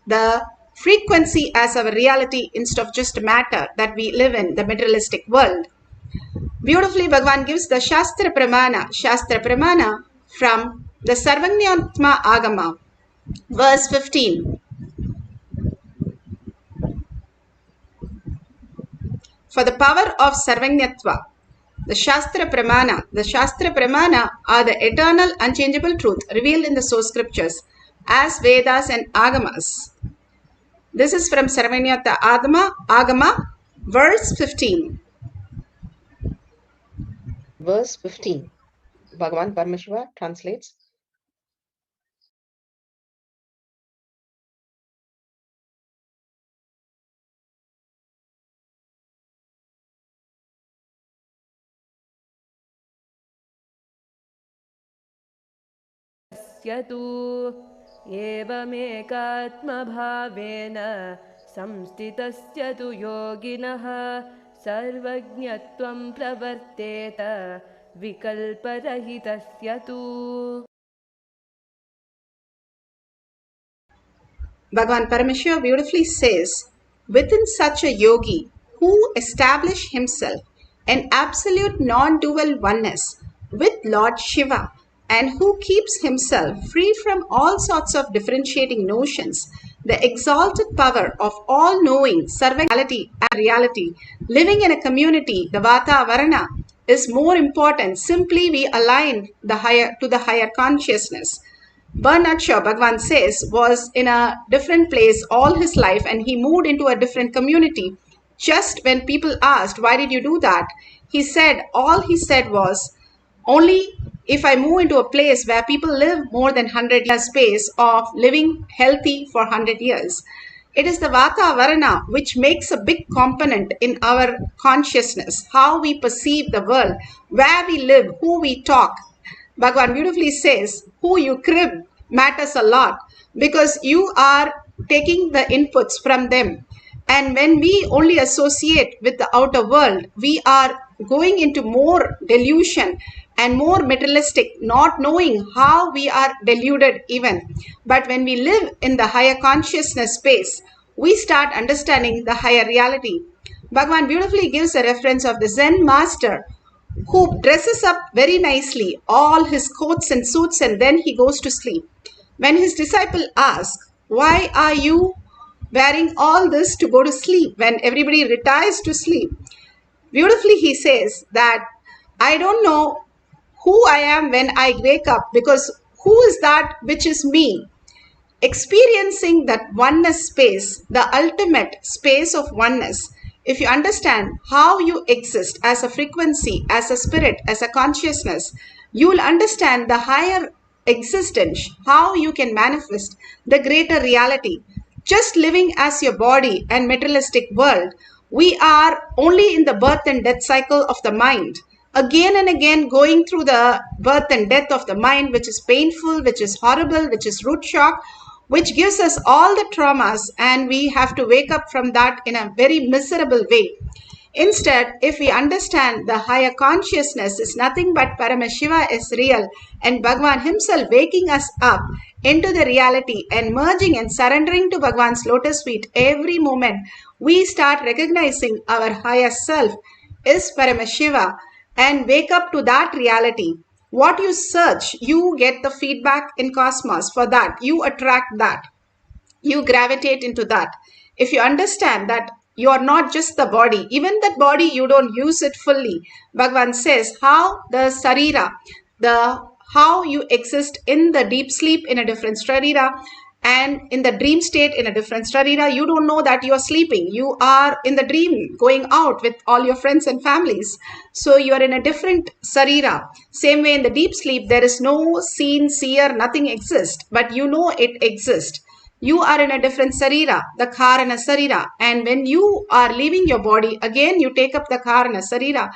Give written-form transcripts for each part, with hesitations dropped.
the frequency as our reality instead of just matter that we live in the materialistic world. Beautifully, Bhagavan gives the Shastra Pramana from the Sarvanyatma Agama, verse 15. For the power of Sarvanyatva, the Shastra Pramana are the eternal, unchangeable truth revealed in the source scriptures as Vedas and Agamas. This is from Sarvanyatma Agama, verse 15. Verse 15. Bhagavan Paramashiva translates. एवमेकात्मभावेन संस्थितस्य तु योगिनः सर्वज्ञत्वं प्रवर्तेत विकल्परहितस्य तु. Bhagavan Paramashiva beautifully says, within such a yogi who established himself an absolute non-dual oneness with Lord Shiva and who keeps himself free from all sorts of differentiating notions, the exalted power of all-knowing Sarvagnality and reality, living in a community, the Vata Varana, is more important. Simply we align the higher consciousness. Bernard Shaw, Bhagavan says, was in a different place all his life and he moved into a different community. Just when people asked, why did you do that? All he said was, only if I move into a place where people live more than 100 years space of living healthy for 100 years. It is the Vata Varana which makes a big component in our consciousness, how we perceive the world, where we live, who we talk. Bhagavan beautifully says, who you crib matters a lot because you are taking the inputs from them. And when we only associate with the outer world, we are going into more delusion and more materialistic, not knowing how we are deluded even. But when we live in the higher consciousness space, we start understanding the higher reality. Bhagavan beautifully gives a reference of the Zen master who dresses up very nicely, all his coats and suits, and then he goes to sleep. When his disciple asks, why are you wearing all this to go to sleep when everybody retires to sleep? Beautifully he says that I don't know who I am when I wake up, because who is that which is me? Experiencing that oneness space, the ultimate space of oneness, if you understand how you exist as a frequency, as a spirit, as a consciousness, you will understand the higher existence, how you can manifest the greater reality. Just living as your body and materialistic world, we are only in the birth and death cycle of the mind. Again and again going through the birth and death of the mind, which is painful, which is horrible, which is root shock, which gives us all the traumas, and we have to wake up from that in a very miserable way. Instead, if we understand the higher consciousness is nothing but Paramashiva is real and Bhagavan himself waking us up into the reality and merging and surrendering to Bhagavan's lotus feet every moment, we start recognizing our higher self is Paramashiva and wake up to that reality. What you search, you get the feedback in cosmos. For that, you attract that. You gravitate into that. If you understand that you are not just the body, even that body, you don't use it fully. Bhagavan says how the sarira, how you exist in the deep sleep in a different sarira, and in the dream state in a different sarira. You don't know that you are sleeping. You are in the dream going out with all your friends and families. So you are in a different sarira. Same way in the deep sleep, there is no seen, seer, nothing exists, but you know it exists. You are in a different sarira, the karana sarira. And when you are leaving your body, again you take up the karana sarira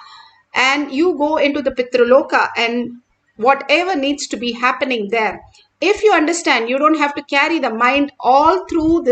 and you go into the pitraloka and whatever needs to be happening there. If you understand, you don't have to carry the mind all through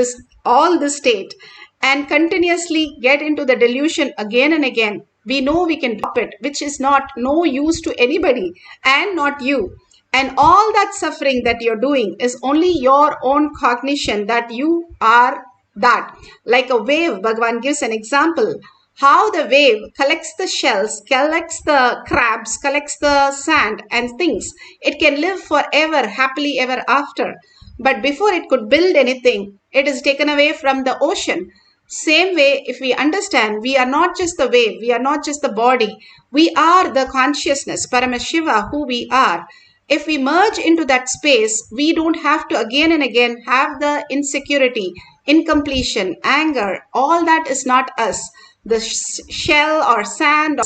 all this state and continuously get into the delusion again and again. We know we can drop it, which is not no use to anybody and not you. And all that suffering that you're doing is only your own cognition that you are that. Like a wave, Bhagavan gives an example. How the wave collects the shells, collects the crabs, collects the sand and things. It can live forever, happily ever after. But before it could build anything, it is taken away from the ocean. Same way, if we understand, we are not just the wave, we are not just the body, we are the consciousness, Paramashiva, who we are. If we merge into that space, we don't have to again and again have the insecurity, incompletion, anger. All that is not us. The shell or sand, or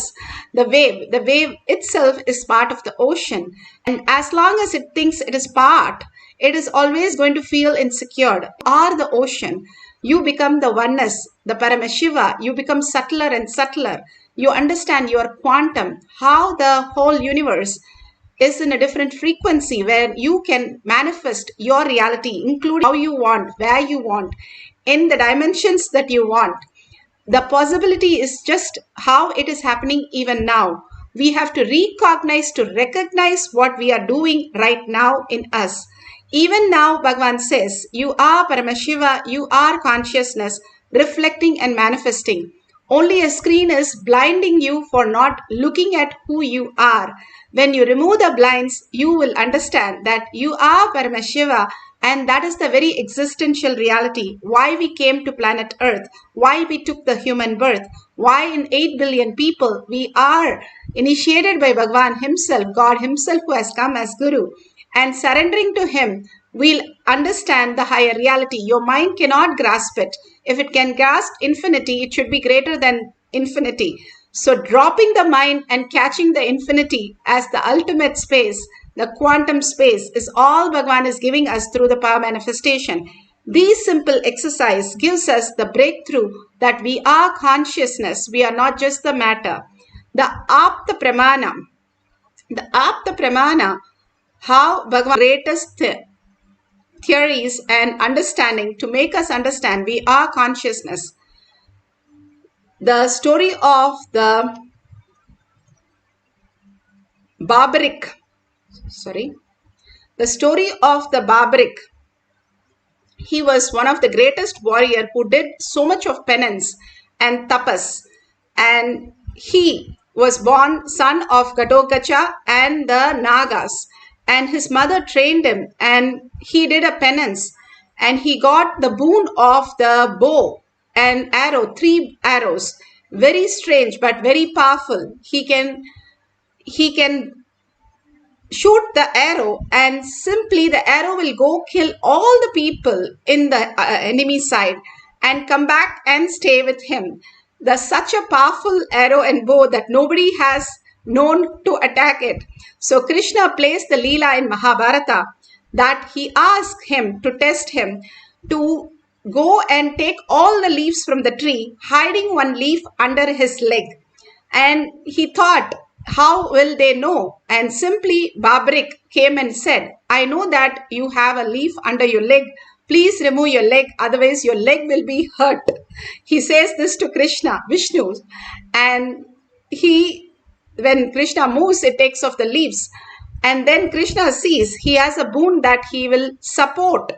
the wave itself is part of the ocean. And as long as it thinks it is part, it is always going to feel insecure. You are the ocean. You become the oneness, the Paramashiva. You become subtler and subtler. You understand your quantum, how the whole universe is in a different frequency where you can manifest your reality, including how you want, where you want, in the dimensions that you want. The possibility is just how it is happening even now. We have to recognize what we are doing right now in us. Even now, Bhagavan says, you are Paramashiva, you are consciousness, reflecting and manifesting. Only a screen is blinding you for not looking at who you are. When you remove the blinds, you will understand that you are Paramashiva, and that is the very existential reality. Why we came to planet Earth, why we took the human birth, why in 8 billion people we are initiated by Bhagavan himself, God himself who has come as Guru. And surrendering to him, we'll understand the higher reality. Your mind cannot grasp it. If it can grasp infinity, it should be greater than infinity. So dropping the mind and catching the infinity as the ultimate space, the quantum space, is all Bhagavan is giving us through the power manifestation. This simple exercise gives us the breakthrough that we are consciousness. We are not just the matter. The Apta Pramana, how Bhagavan greatest theories and understanding to make us understand we are consciousness. The story of the Barbaric, he was one of the greatest warrior who did so much of penance and tapas, and he was born son of Gatotkacha and the Nagas, and his mother trained him and he did a penance and he got the boon of the bow and arrow, 3 arrows, very strange but very powerful. He can shoot the arrow and simply the arrow will go kill all the people in the enemy side and come back and stay with him. Such a powerful arrow and bow that nobody has known to attack it. So Krishna plays the Leela in Mahabharata that he asked him to test him to go and take all the leaves from the tree, hiding one leaf under his leg. And he thought, how will they know? And simply Barbaric came and said, I know that you have a leaf under your leg. Please remove your leg, otherwise your leg will be hurt. He says this to Krishna, Vishnu, and when Krishna moves, it takes off the leaves. And then Krishna sees he has a boon that he will support,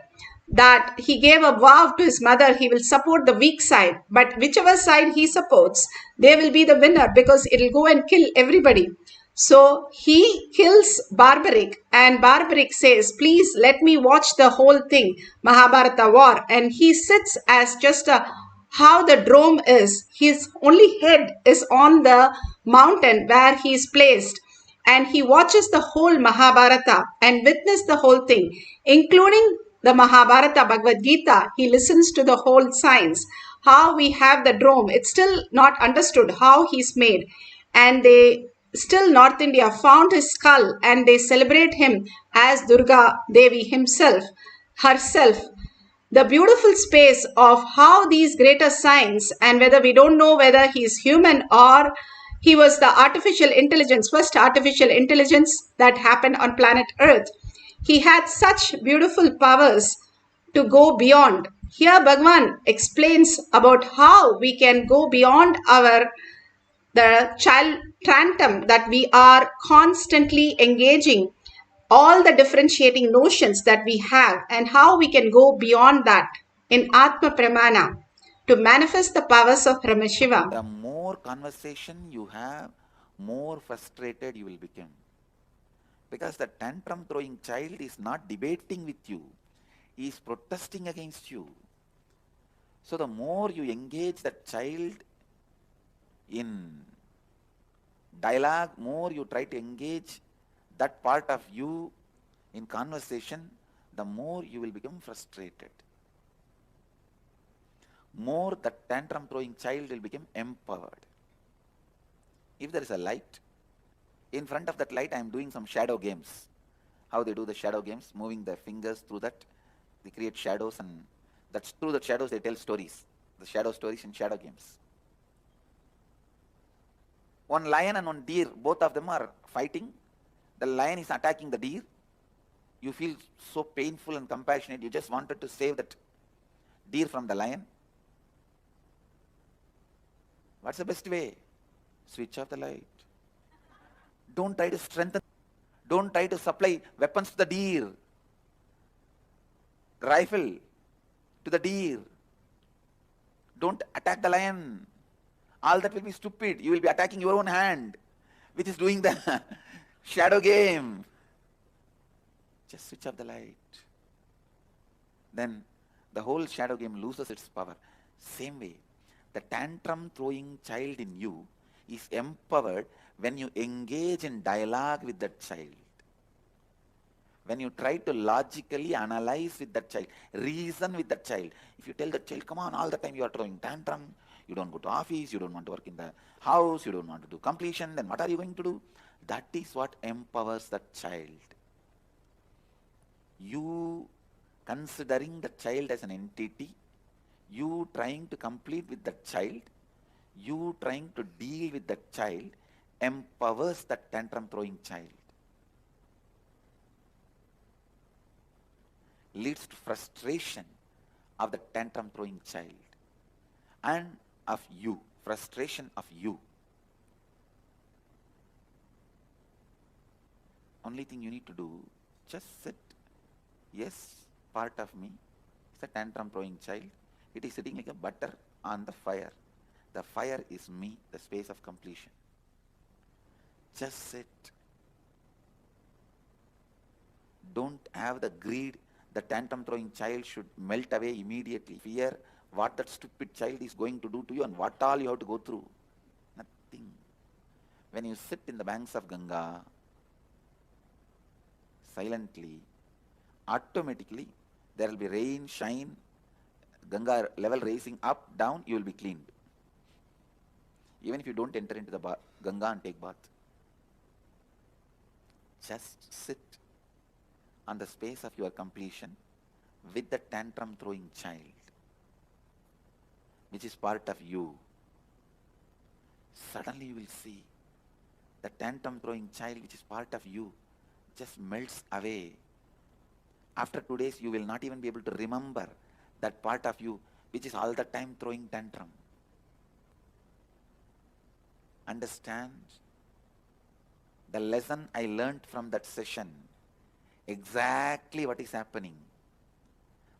that he gave a vow to his mother, he will support the weak side. But whichever side he supports, they will be the winner because it will go and kill everybody. So he kills Barbaric and Barbaric says, please let me watch the whole thing, Mahabharata war. And he sits as just how the drome is. His only head is on the mountain where he is placed. And he watches the whole Mahabharata and witness the whole thing, including the Mahabharata, Bhagavad Gita. He listens to the whole science, how we have the drome. It's still not understood how he's made. And they still, North India found his skull and they celebrate him as Durga Devi herself. The beautiful space of how these greater science, and whether we don't know whether he is human or he was the artificial intelligence, first artificial intelligence that happened on planet Earth. He had such beautiful powers to go beyond. Here Bhagavan explains about how we can go beyond the child phantom that we are constantly engaging all the differentiating notions that we have and how we can go beyond that in Atma Pramana to manifest the powers of Paramashiva. The more conversation you have, more frustrated you will become. Because the tantrum throwing child is not debating with you, he is protesting against you. So the more you engage that child in dialogue, more you try to engage that part of you in conversation, the more you will become frustrated. More the tantrum throwing child will become empowered. If there is a light, in front of that light I am doing some shadow games. How they do the shadow games, moving their fingers through that, they create shadows, and that's through the shadows they tell stories, the shadow stories and shadow games. One lion and one deer, both of them are fighting. The lion is attacking the deer. You feel so painful and compassionate, you just wanted to save that deer from the lion. What's the best way? Switch off the light. Don't try to strengthen. Don't try to supply weapons to the deer. Rifle to the deer. Don't attack the lion. All that will be stupid. You will be attacking your own hand, which is doing the shadow game. Just switch off the light. Then the whole shadow game loses its power. Same way, the tantrum throwing child in you is empowered when you engage in dialogue with that child. When you try to logically analyze with that child, reason with that child. If you tell that child, come on, all the time you are throwing tantrum, you don't go to office, you don't want to work in the house, you don't want to do completion, then what are you going to do? That is what empowers that child. You considering the child as an entity, you trying to complete with that child, you trying to deal with that child, empowers that tantrum throwing child. Leads to frustration of the tantrum throwing child and of you, frustration of you. Only thing you need to do, just sit. Yes, part of me is a tantrum throwing child. It is sitting like a butter on the fire. The fire is me, the space of completion. Just sit. Don't have the greed. The tantrum throwing child should melt away immediately. Fear what that stupid child is going to do to you and what all you have to go through. Nothing. When you sit in the banks of Ganga, silently, automatically there will be rain, shine, Ganga level raising up, down, you will be cleaned. Even if you don't enter into the Ganga and take bath. Just sit on the space of your completion with the tantrum throwing child, which is part of you. Suddenly you will see the tantrum throwing child, which is part of you, just melts away. After 2 days, you will not even be able to remember that part of you, which is all the time throwing tantrum. Understand the lesson I learned from that session. Exactly what is happening.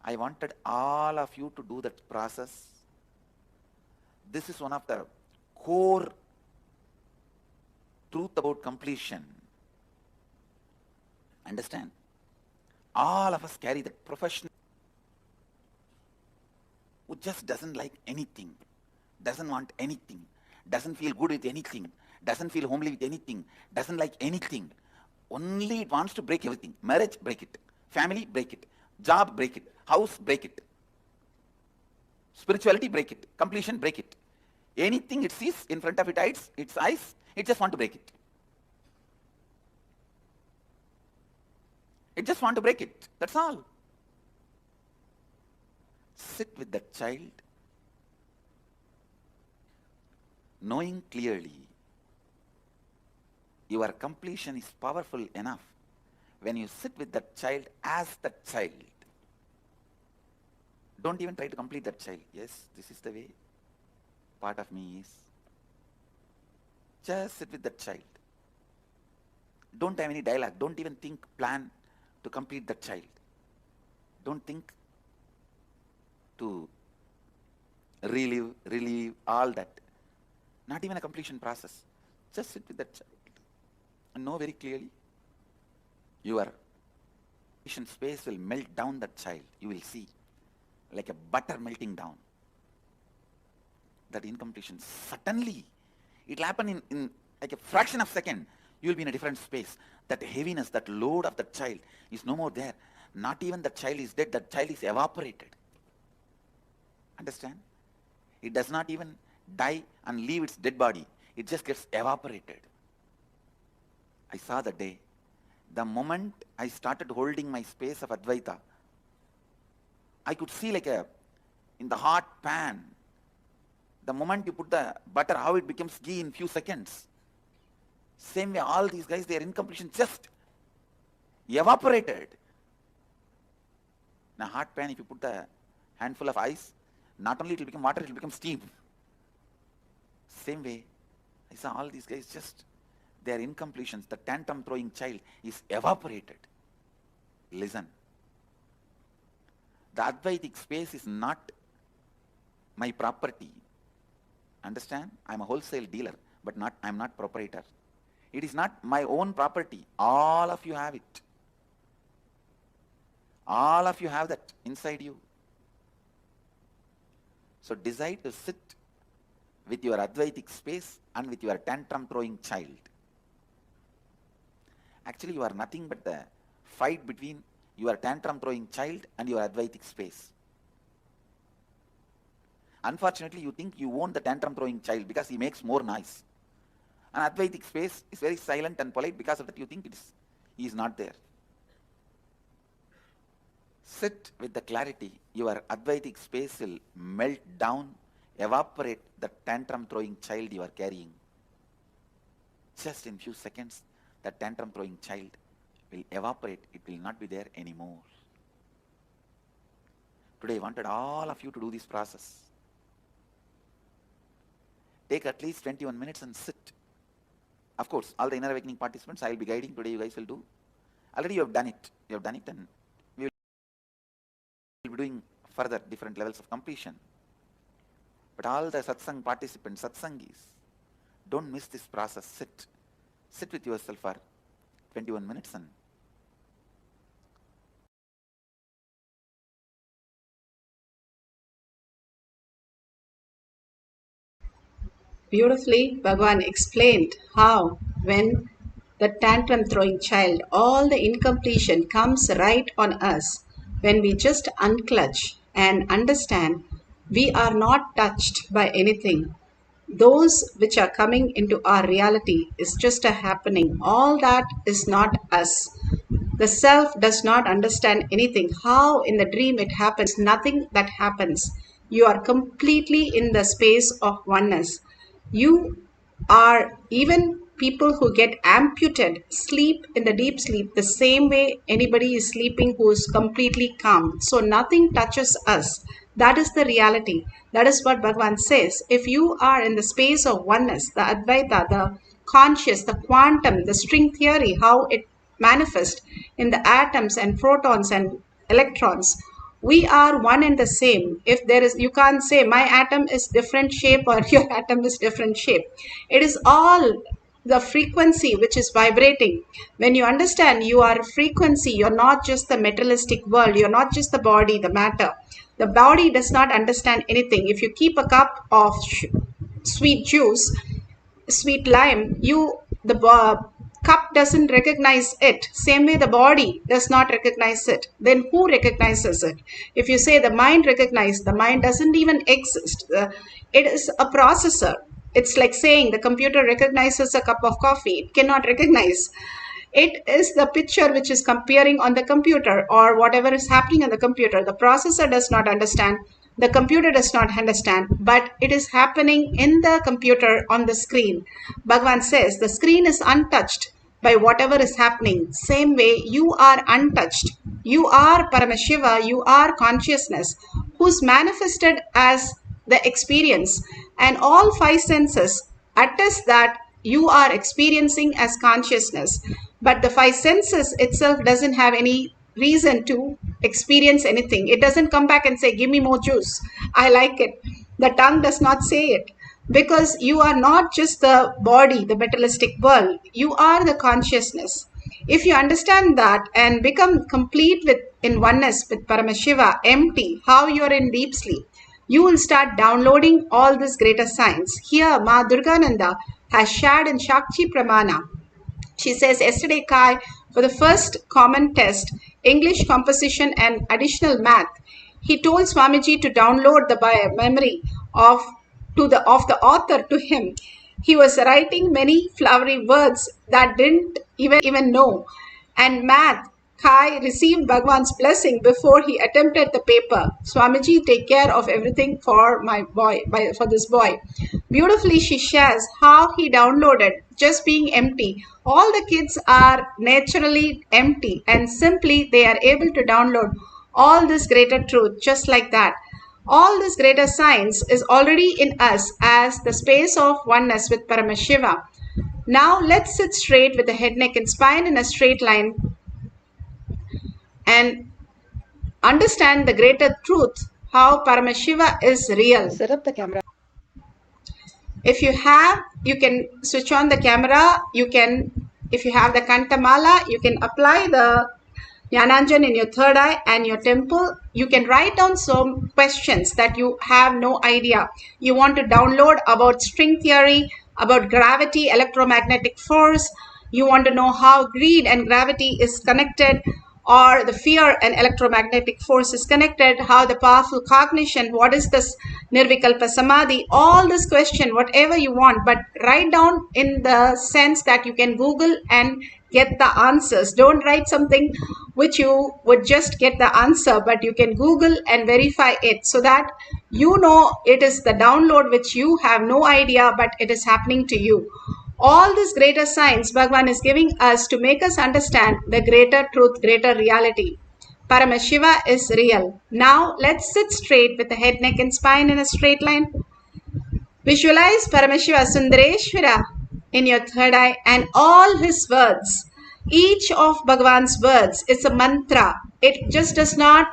I wanted all of you to do that process. This is one of the core truth about completion. Understand? All of us carry that professional who just doesn't like anything, doesn't want anything, doesn't feel good with anything, doesn't feel homely with anything, doesn't like anything. Only it wants to break everything. Marriage, break it. Family, break it. Job, break it. House, break it. Spirituality, break it. Completion, break it. Anything it sees in front of its eyes, it just wants to break it. It just wants to break it. That's all. Sit with that child, knowing clearly your completion is powerful enough when you sit with that child as that child. Don't even try to complete that child. Yes, this is the way part of me is. Just sit with that child. Don't have any dialogue. Don't even think, plan to complete that child. Don't think to relieve, all that. Not even a completion process. Just sit with that child and know very clearly your vision space will melt down that child. You will see like a butter melting down. That incompletion, suddenly it will happen in like a fraction of a second. You will be in a different space. That heaviness, that load of that child is no more there. Not even the child is dead, that child is evaporated. Understand? It does not even die and leave its dead body. It just gets evaporated. I saw the day. The moment I started holding my space of Advaita, I could see like in the hot pan, the moment you put the butter, how it becomes ghee in few seconds. Same way, all these guys, their incompletion just evaporated. In a hot pan, if you put a handful of ice, not only it will become water, it will become steam. Same way, I saw all these guys just, their incompletions, the tantrum throwing child is evaporated. Listen. The Advaitic space is not my property. Understand? I am a wholesale dealer, but I am not proprietor. It is not my own property. All of you have it. All of you have that inside you. So decide to sit with your Advaitic space and with your tantrum throwing child. Actually, you are nothing but the fight between your tantrum throwing child and your Advaitic space. Unfortunately, you think you own the tantrum throwing child because he makes more noise. An Advaitic space is very silent and polite, because of that you think he is not there. Sit with the clarity. Your Advaitic space will melt down, evaporate the tantrum throwing child you are carrying. Just in few seconds, the tantrum throwing child will evaporate. It will not be there anymore. Today I wanted all of you to do this process. Take at least 21 minutes and sit. Of course, all the inner awakening participants, I will be guiding today, you guys will do. Already you have done it. You have done it, and we will be doing further different levels of completion. But all the satsang participants, satsangis, don't miss this process. Sit. Sit with yourself for 21 minutes and Beautifully, Bhagavan explained how, when the tantrum throwing child, all the incompletion comes right on us, when we just unclutch and understand we are not touched by anything. Those which are coming into our reality is just a happening. All that is not us. The self does not understand anything. How in the dream it happens, nothing that happens. You are completely in the space of oneness. You are, even people who get amputated sleep in the deep sleep the same way anybody is sleeping who is completely calm. So nothing touches us. That is the reality. That is what Bhagavan says. If you are in the space of oneness, the Advaita, the conscious, the quantum, the string theory, how it manifests in the atoms and protons and electrons, we are one and the same. If there is, you can't say my atom is different shape or your atom is different shape. It is all the frequency which is vibrating. When you understand you are frequency, you're not just the materialistic world, you're not just the body, the matter. The body does not understand anything. If you keep a cup of sweet juice, sweet lime, the cup doesn't recognize it. Same way the body does not recognize it. Then who recognizes it? If you say the mind recognizes, the mind doesn't even exist. It is a processor. It's like saying the computer recognizes a cup of coffee. It cannot recognize. It is the picture which is appearing on the computer or whatever is happening on the computer. The processor does not understand. The computer does not understand, but it is happening in the computer on the screen. Bhagavan says the screen is untouched by whatever is happening. Same way you are untouched. You are Paramashiva, you are consciousness who's manifested as the experience, and all five senses attest that you are experiencing as consciousness. But the five senses itself doesn't have any reason to experience anything. It doesn't come back and say, give me more juice. I like it. The tongue does not say it. Because you are not just the body, the materialistic world. You are the consciousness. If you understand that and become complete with in oneness with Paramashiva, empty, how you are in deep sleep, you will start downloading all this greater science. Here, Ma Durgananda has shared in Shakti Pramana. She says, yesterday, Kai, for the first common test, English composition and additional math, he told Swamiji to download the memory of the author to him. He was writing many flowery words that didn't even know. And math, Kai received Bhagwan's blessing before he attempted the paper. Swamiji, take care of everything for my boy, for this boy. Beautifully, she shares how he downloaded just being empty. All the kids are naturally empty and simply they are able to download all this greater truth just like that. All this greater science is already in us as the space of oneness with Paramashiva. Now let's sit straight with the head, neck and spine in a straight line and understand the greater truth, how Paramashiva is real. Set up the camera. If you have, you can switch on the camera. If you have the Kantamala, you can apply the Jnananjan in your third eye and your temple. You can write down some questions that you have no idea. You want to download about string theory, about gravity, electromagnetic force. You want to know how greed and gravity is connected, or the fear and electromagnetic force is connected, how the powerful cognition, what is this Nirvikalpa Samadhi, all this question, whatever you want, but write down in the sense that you can Google and get the answers. Don't write something which you would just get the answer, but you can Google and verify it so that you know it is the download which you have no idea, but it is happening to you. All this greater science Bhagavan is giving us to make us understand the greater truth, greater reality. Paramashiva is real. Now let's sit straight with the head, neck and spine in a straight line. Visualize Paramashiva Sundareshwara in your third eye and all his words. Each of Bhagavan's words is a mantra. It just does not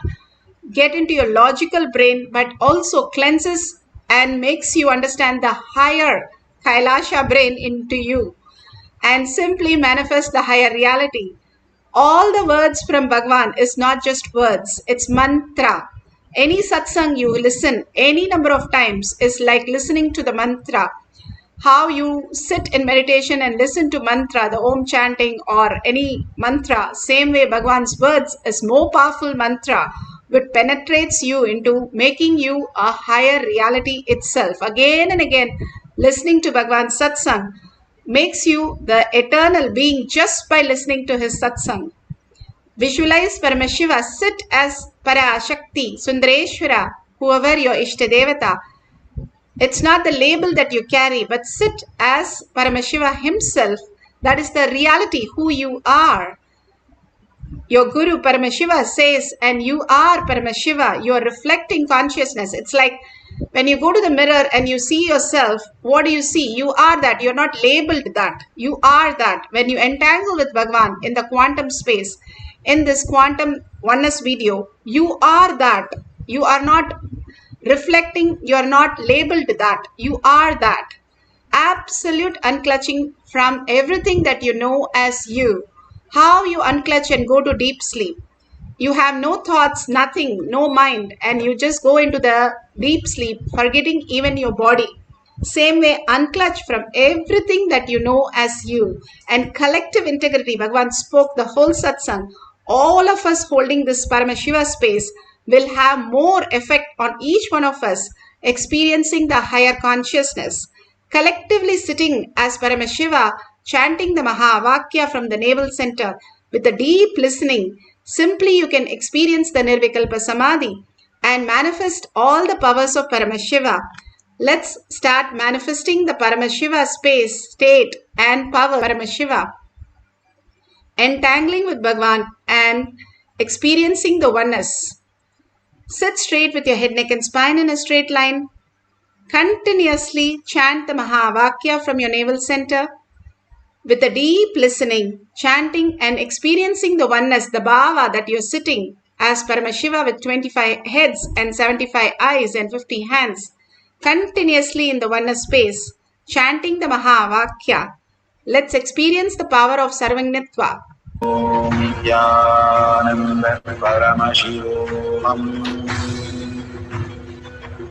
get into your logical brain but also cleanses and makes you understand the higher Kailasha brain into you and simply manifest the higher reality. All the words from Bhagavan is not just words, it's mantra. Any satsang you listen any number of times is like listening to the mantra. How you sit in meditation and listen to mantra, the Om chanting or any mantra, same way Bhagavan's words is more powerful mantra which penetrates you into making you a higher reality itself. Again and again, listening to Bhagavan's satsang makes you the eternal being just by listening to his satsang. Visualize Paramashiva, sit as Parashakti, Sundareshwara, whoever your Ishtadevata. It's not the label that you carry, but sit as Paramashiva himself. That is the reality, who you are. Your Guru Paramashiva says, and you are Paramashiva, you are reflecting consciousness. It's like when you go to the mirror and you see yourself, what do you see? You are that. You're not labeled that. You are that. When you entangle with Bhagavan in the quantum space, in this quantum oneness video, you are that. You are not reflecting, you are not labeled that. You are that. Absolute unclutching from everything that you know as you. How you unclutch and go to deep sleep. You have no thoughts, nothing, no mind, and you just go into the deep sleep, forgetting even your body. Same way, unclutch from everything that you know as you. And collective integrity, Bhagavan spoke the whole satsang. All of us holding this Paramashiva space will have more effect on each one of us experiencing the higher consciousness. Collectively sitting as Paramashiva, chanting the Mahavakya from the navel center with a deep listening, simply you can experience the Nirvikalpa Samadhi and manifest all the powers of Paramashiva. Let's start manifesting the Paramashiva space, state and power Paramashiva. Entangling with Bhagavan and experiencing the oneness. Sit straight with your head, neck and spine in a straight line. Continuously chant the Mahavakya from your navel center. with a deep listening, chanting and experiencing the oneness, the bhava that you're sitting as Paramashiva with 25 heads and 75 eyes and 50 hands, continuously in the oneness space, chanting the Mahavakya. Let's experience the power of Sarvangnatva. Om Nithyananda Paramashivoham.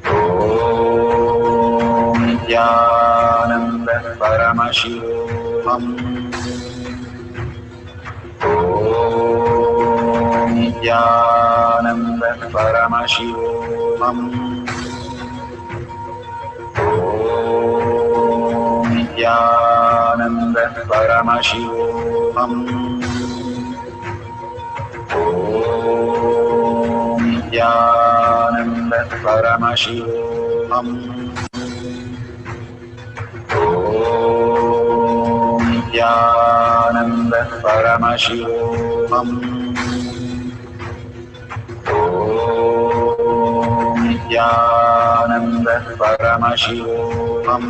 Om Nithyananda Paramashivoham. Om Nithyananda Paramashivoham. Om Nithyananda Paramashivoham. Om Nithyananda Paramashivoham. Om Nithyananda Paramashivoham. Om Nithyananda Paramashivoham.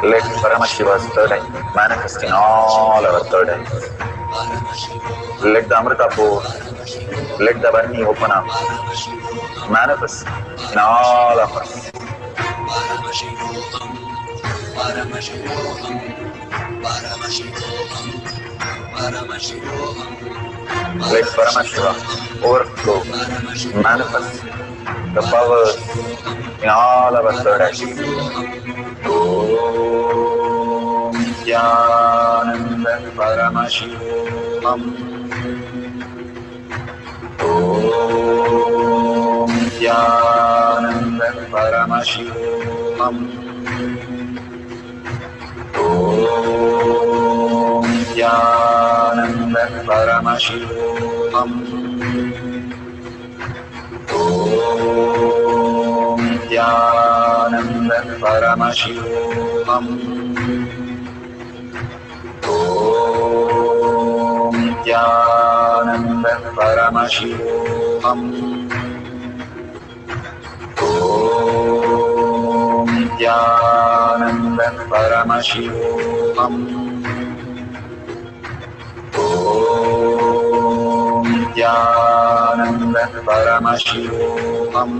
Let Paramashiva's third eye manifest in all our third eyes. Let the Amrita pour, let the Varni open up, manifest in all of us. Let Paramashiva overflow, manifest the powers in all our third eyes. Om Nithyananda Paramashivoham. Om Nithyananda Paramashivoham. Om Nithyananda Paramashivoham. Om Nithyananda Paramashivoham. Om Nithyananda Paramashivoham. Om Nithyananda Paramashivoham. Om Nithyananda Paramashivoham.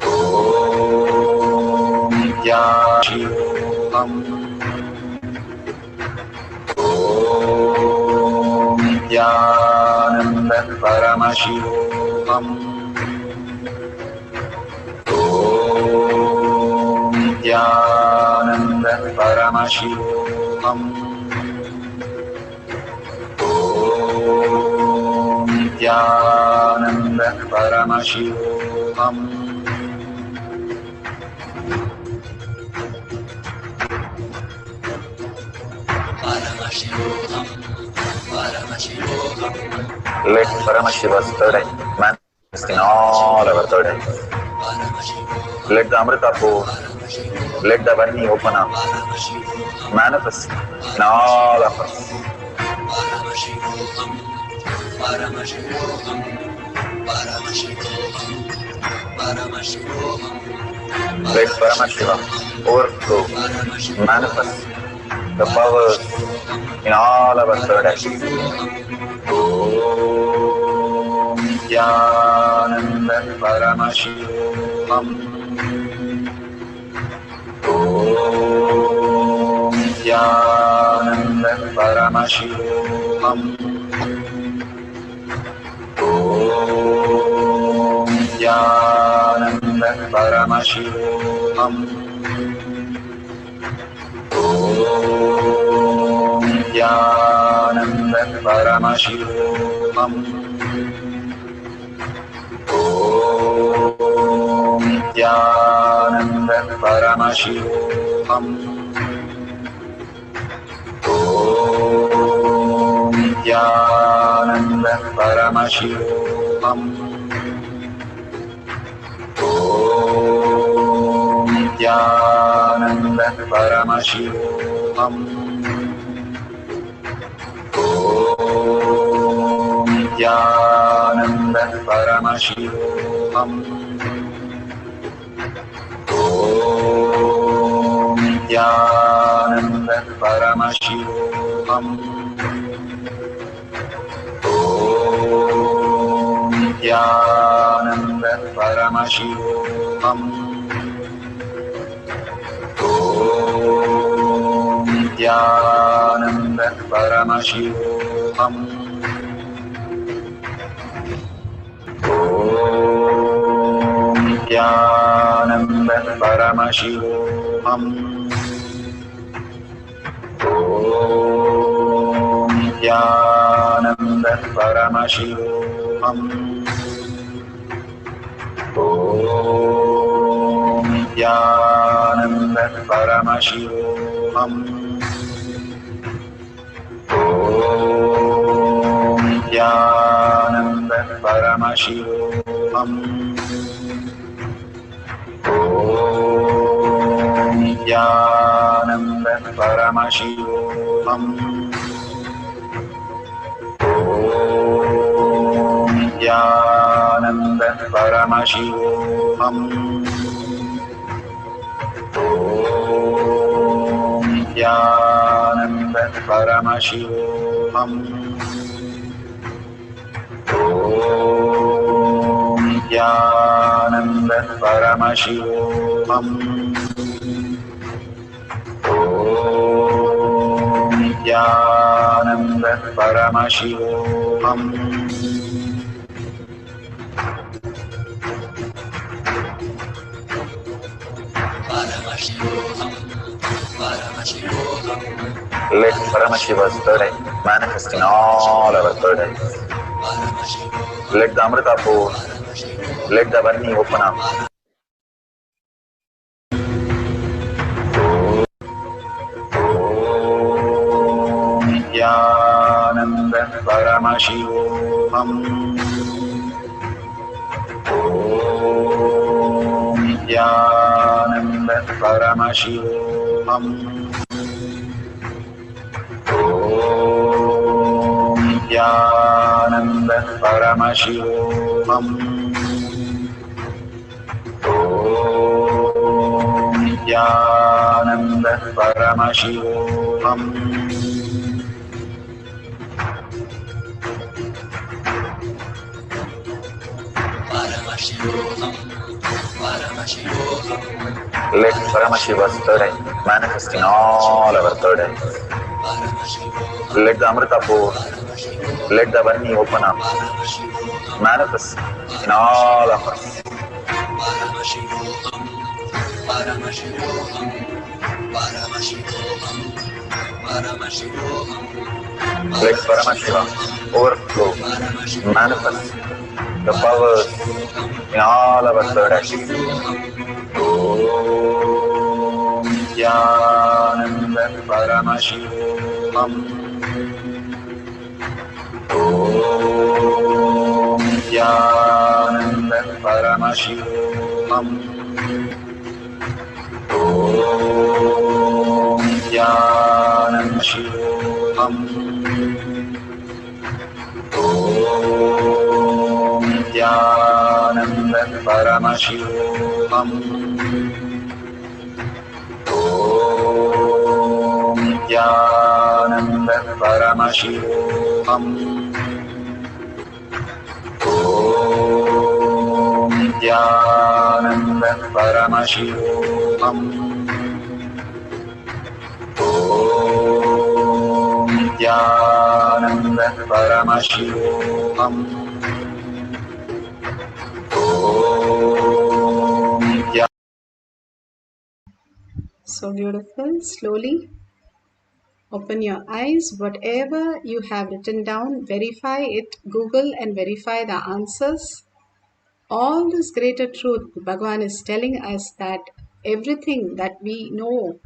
Om Nithyananda Om Nithyananda Paramashivoham. Om Nithyananda Paramashivoham. Om Nithyananda Paramashivoham. Let Paramashiva's third eye manifest in all our third eyes. Let the Amrita pour, let the Varni open up, manifest in all of us. Let Paramashiva overflow, manifest the powers in all our third eyes. Om Nithyananda Paramashivoham. Om Nithyananda Paramashivoham. Om Nithyananda Paramashivoham. Om Nithyananda Paramashivoham. Om Nithyananda Paramashivoham. Om Nithyananda Paramashivoham. Om Nithyananda Paramashivoham. Om Nithyananda Paramashivoham. Om Nithyananda Paramashivoham. Om Nithyananda Paramashivoham. Om Nithyananda Paramashivoham. Om Nithyananda Paramashivoham. Om Nithyananda Paramashivoham. Om Nithyananda Paramashivoham. Om Nithyananda Paramashivoham. Om Nithyananda Paramashivoham. Om Nithyananda Paramashivoham. Om Nithyananda Paramashivoham. Om Nithyananda Paramashivoham. Om Nithyananda Paramashivoham. Let Paramashiva's third eye manifest in all our third eyes. Let the Amrita pour, let the Varni open up. Om Nithyananda Paramashivoham. Om Nithyananda Paramashivoham. Om Nithyananda Paramashivoham. Om Nithyananda Paramashivoham. Let Paramashiva's third eye manifest in all our third eyes. Let the Amrita pour, let the Varni open up, manifest in all of us. Let Paramashiva overflow, manifest the powers in all our third eyes. Om Nithyananda Paramashivoham. Om Nithyananda Paramashivoham. Om Nithyananda Paramashivoham. Om Nithyananda Paramashivoham. Om Nithyananda Paramashivoham. Om Nithyananda Paramashivoham. Om Nithyananda Paramashivoham. Om Nithyananda. So beautiful. Slowly open your eyes. Whatever you have written down, verify it. Google and verify the answers. All this greater truth, Bhagavan is telling us that everything that we know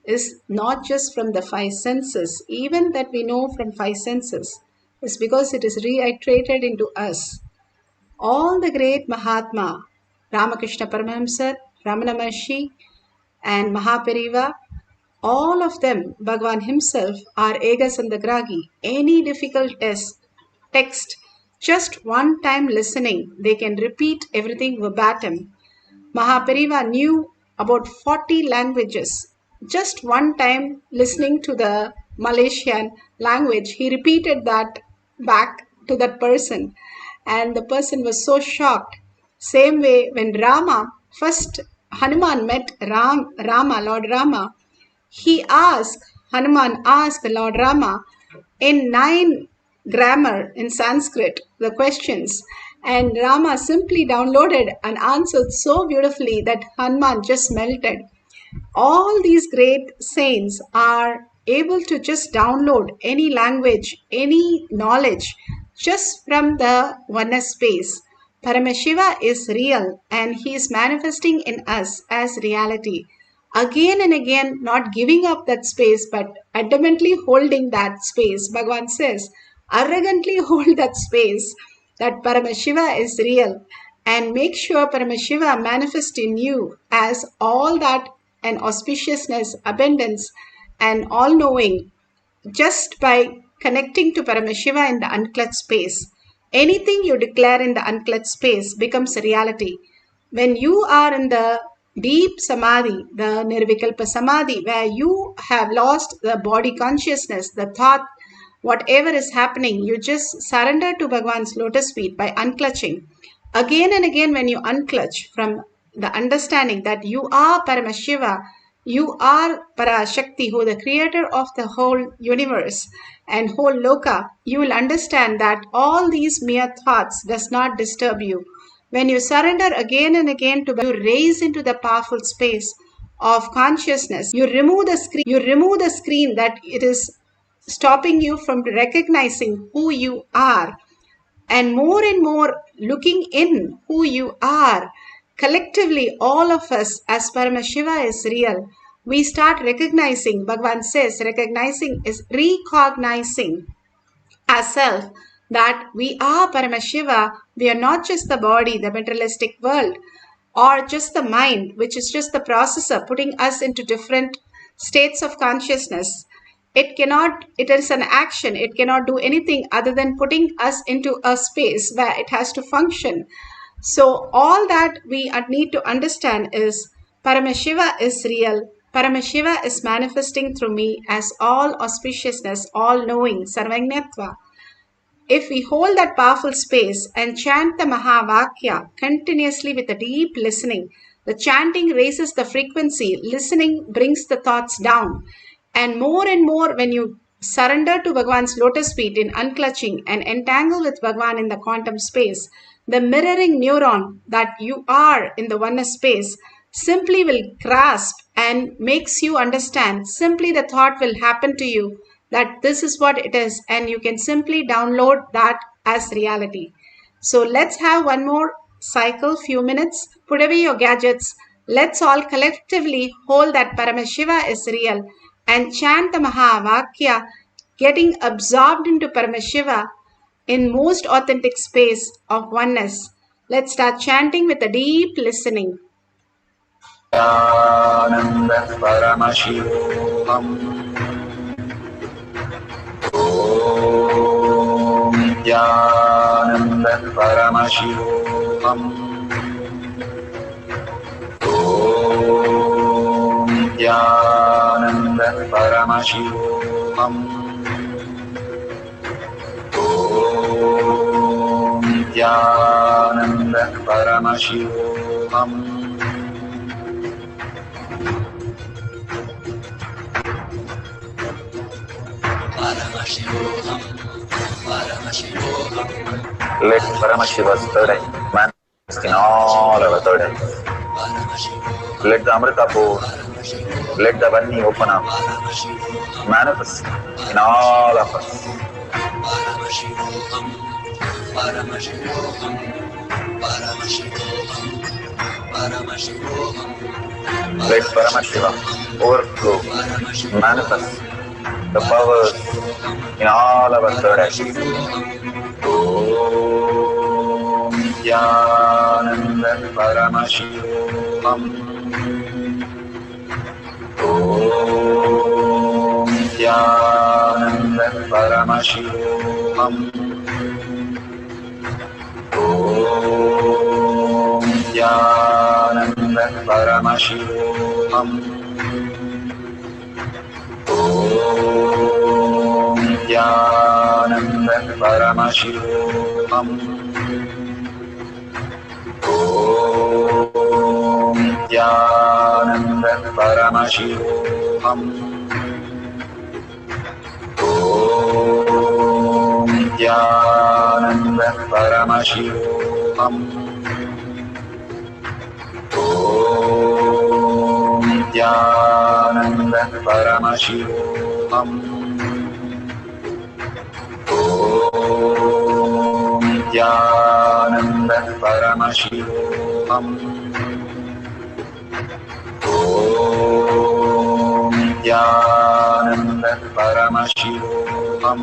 is not just from the five senses. Even that we know from five senses is because it is reiterated into us. All the great Mahatma, Ramakrishna Paramahamsa, Ramana Maharshi, and Mahapariva, all of them, Bhagavan himself, are Ega Sandagragi. Any difficult text Just one time listening, they can repeat everything verbatim. Mahapariva knew about 40 languages. Just one time listening to the Malaysian language, he repeated that back to that person, and the person was so shocked. Same way, when Hanuman met Lord Rama, Hanuman asked Lord Rama in 9 grammar in Sanskrit the questions, and Rama simply downloaded and answered so beautifully that Hanuman just melted. All these great saints are able to just download any language, any knowledge just from the oneness space. Paramashiva is real and he is manifesting in us as reality. Again and again, not giving up that space, but adamantly holding that space. Bhagavan says, arrogantly hold that space, that Paramashiva is real, and make sure Paramashiva manifests in you as all that and auspiciousness, abundance, and all knowing just by connecting to Paramashiva in the unclutched space. Anything you declare in the unclutched space becomes a reality. When you are in the deep Samadhi, the Nirvikalpa Samadhi, where you have lost the body consciousness, the thought, whatever is happening, you just surrender to Bhagavan's lotus feet by unclutching. Again and again, when you unclutch from the understanding that you are Paramashiva, you are Parashakti, who is the creator of the whole universe and whole loka, you will understand that all these mere thoughts does not disturb you. When you surrender again and again to you raise into the powerful space of consciousness, you remove the screen that it is stopping you from recognizing who you are, and more looking in who you are. Collectively, all of us, as Paramashiva is real, we start recognizing, Bhagavan says, recognizing is recognizing ourselves that we are Paramashiva. We are not just the body, the materialistic world, or just the mind, which is just the processor putting us into different states of consciousness. It is an action. It cannot do anything other than putting us into a space where it has to function. So all that we need to understand is Paramashiva is real. Paramashiva is manifesting through me as all auspiciousness, all knowing, Sarvajñatva. If we hold that powerful space and chant the Mahavakya continuously with a deep listening, the chanting raises the frequency, listening brings the thoughts down. And more when you surrender to Bhagavan's lotus feet in unclutching and entangle with Bhagavan in the quantum space, the mirroring neuron that you are in the oneness space simply will grasp and makes you understand. Simply the thought will happen to you that this is what it is, and you can simply download that as reality. So let's have one more cycle, few minutes. Put away your gadgets. Let's all collectively hold that Paramashiva is real and chant the Mahavakya, getting absorbed into Paramashiva in most authentic space of oneness. Let's start chanting with a deep listening. Paramashivoham. Om Nithyananda Paramashivam. Om Nithyananda Paramashivam. Om Nithyananda Paramashivoham. Paramashivoham, Paramashivoham. Let Paramashiva's third eye manifest in all our third eyes. Let the Amrita pour, let the Vani open up, manifest in all of us. Paramashivoham, Paramashivoham, Paramashivoham, Paramashivoham. Let Paramashiva overflow, manifest the powers in all our third eyes. Om Nithyananda Paramashivam. Om Nithyananda Paramashivam. Om Nithyananda Paramashivoham. Om Nithyananda Paramashivoham. Om Nithyananda Paramashivoham. Om Nithyananda Paramashivoham. Om Nithyananda Paramashivoham. Om Nithyananda Paramashivoham. Om Nithyananda Paramashivoham. Om Nithyananda Paramashivoham.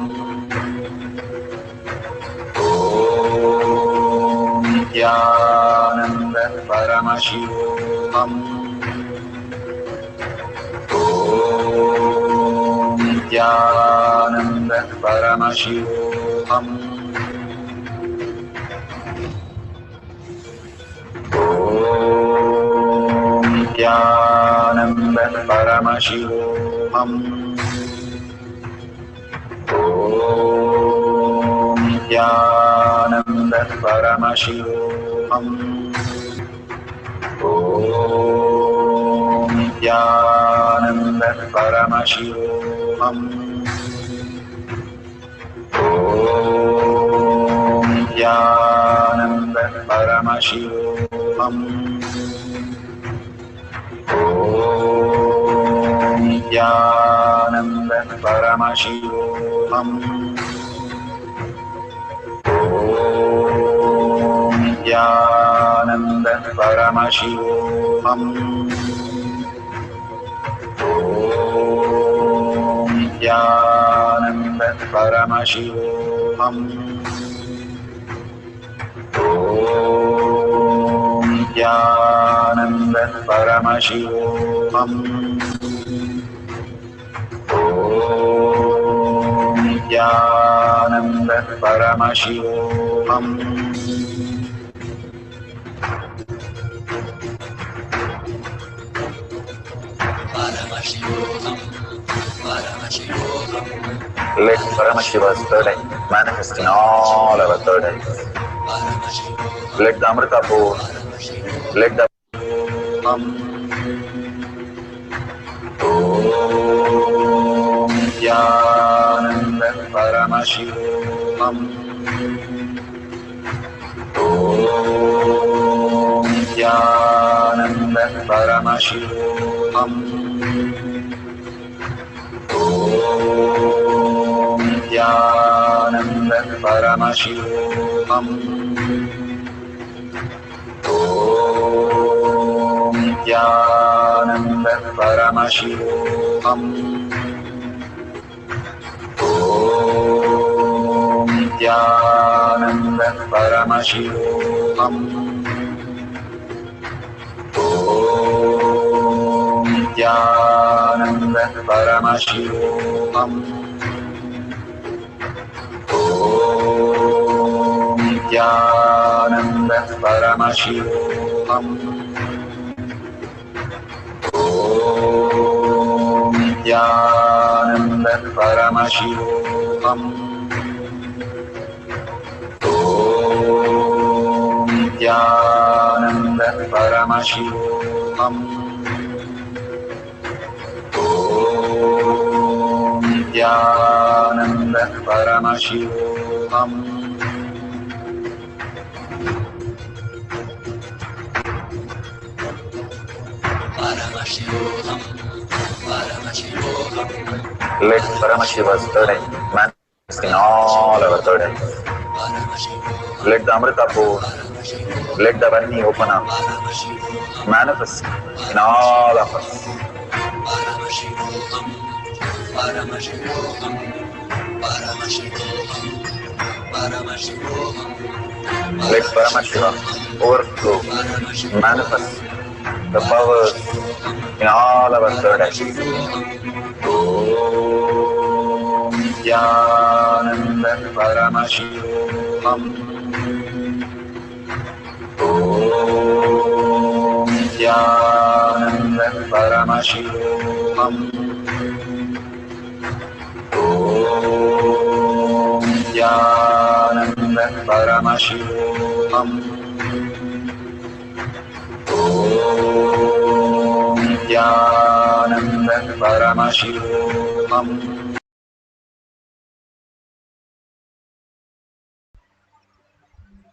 Om Nithyananda Paramashivoham. Om Nithyananda Paramashivoham. Om Nithyananda Paramashivoham. Om Nithyananda Paramashivoham. Om Nithyananda Paramashivoham. Om Nithyananda Paramashivoham. Om Nithyananda Paramashivoham. Om Nithyananda Paramashivoham. Om Nithyananda Paramashivoham. Om Nithyananda Paramashivoham. Paramashivoham, Paramashivoham, Let Paramashiva's third eye manifest in all our third eyes. Paramashivoham, Let the Amrita pour, let the Om Nithyananda Paramashivoham. Om Nithyananda Paramashivoham. Om Nithyananda Paramashivoham. Om Nithyananda Paramashivoham. Om Nithyananda Paramashivoham. Om Nithyananda Paramashivoham. Om Nithyananda Paramashivoham. Om Nithyananda Paramashivoham. Om Nithyananda Paramashivoham. Om Nithyananda Paramashivoham. Paramashivoham, Paramashivoham, Let Paramashiva's third eye manifest in all our third eyes. Paramashivoham, Let the Amrita pour, let the Varni open up, Paramashivoham, manifest in all of us. Paramashivoham, Paramashivoham, Paramashivoham, Paramashivoham, Let Paramashiva overflow, manifest the powers in all our third eyes. Om Nithyananda Paramashivoham. Om Nithyananda Paramashivoham. Om Nithyananda Paramashivoham. Om Nithyananda Paramashivoham.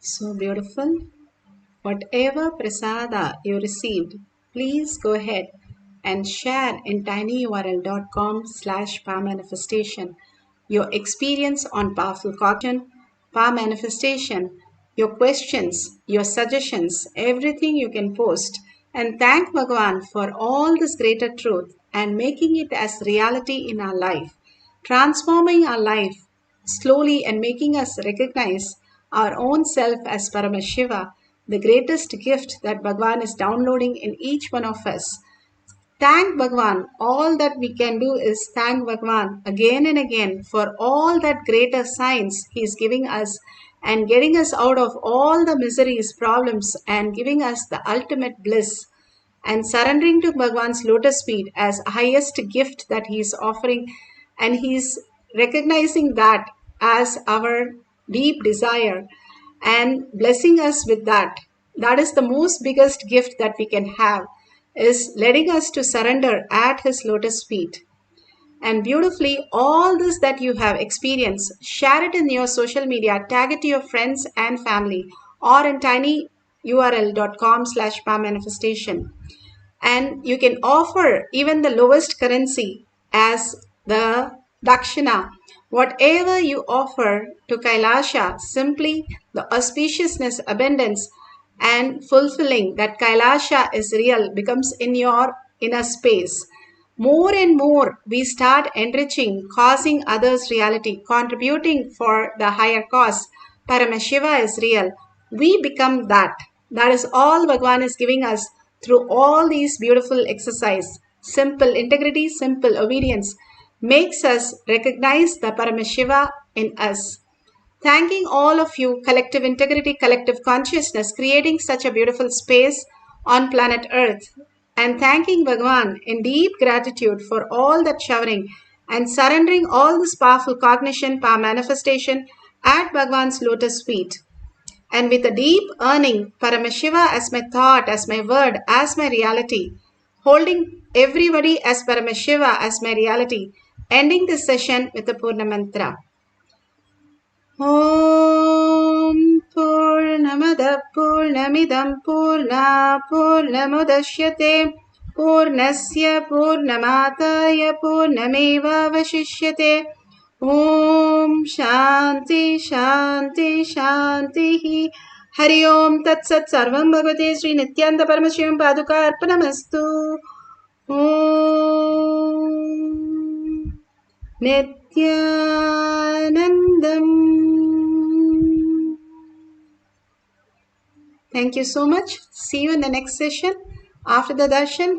So beautiful. Whatever prasada you received, please go ahead and share in tinyurl.com/power-manifestation your experience on powerful cognition, power manifestation, your questions, your suggestions, everything you can post, and thank Bhagavan for all this greater truth and making it as reality in our life, transforming our life slowly and making us recognize our own self as Paramashiva, the greatest gift that Bhagavan is downloading in each one of us. Thank Bhagavan. All that we can do is thank Bhagavan again and again for all that greater signs He is giving us and getting us out of all the miseries, problems, and giving us the ultimate bliss and surrendering to Bhagavan's lotus feet as highest gift that He is offering, and He is recognizing that as our deep desire and blessing us with that. That is the most biggest gift that we can have, is letting us to surrender at His lotus feet. And beautifully, all this that you have experienced, share it in your social media, tag it to your friends and family, or in tinyurl.com/power-manifestation. And you can offer even the lowest currency as the dakshina. Whatever you offer to Kailasha, simply the auspiciousness, abundance, and fulfilling that Kailasha is real becomes in your inner space. More and more we start enriching, causing others reality, contributing for the higher cause. Paramashiva is real. We become that. That is all Bhagavan is giving us through all these beautiful exercise. Simple integrity, simple obedience makes us recognize the Paramashiva in us. Thanking all of you, collective integrity, collective consciousness, creating such a beautiful space on planet Earth. And thanking Bhagavan in deep gratitude for all that showering and surrendering all this powerful cognition, power manifestation at Bhagavan's lotus feet. And with a deep earning, Paramashiva as my thought, as my word, as my reality, holding everybody as Paramashiva as my reality, ending this session with a Purna Mantra. Om Purnamada Purnamidam Purna Purnamudashyate Purnasya Purnamataya Purnameva Vashishyate. Om Shanti Shanti Shanti. Hari Om Tat Sat Sarvam Bhagavate Sri Nithyananda Paramashivam Paduka Arpanamastu. Om Nithyanandam. Thank you so much. See you in the next session after the darshan.